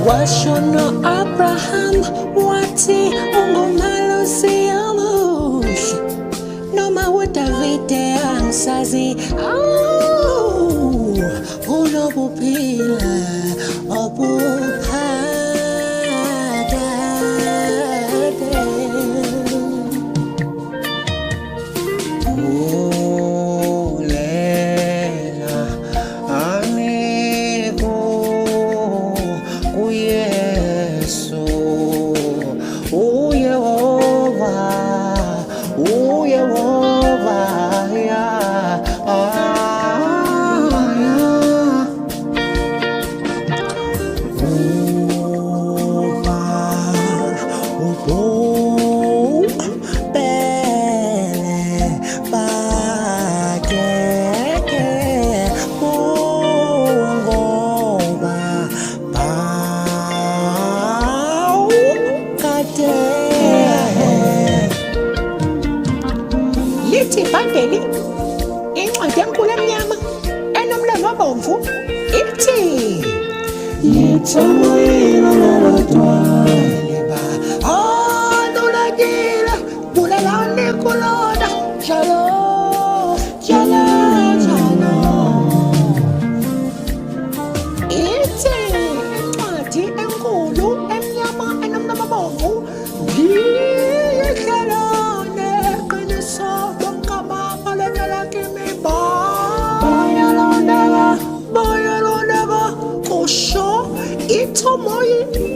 Washo no Abraham wati ungumalusi amush Noma utavite angsazi Unobupila obuphakade Ulela amigo uyesu uyehova ya Lithi ibhayibheli incwadi enkulu emnyama enomlomo obomvu ithi Lithomoyela labatwaliba Adonagila Bulelani kulona Shalom Shalom Shalom Ithi incwadi enkulu emnyama enomlomo obomvu Ithomoyela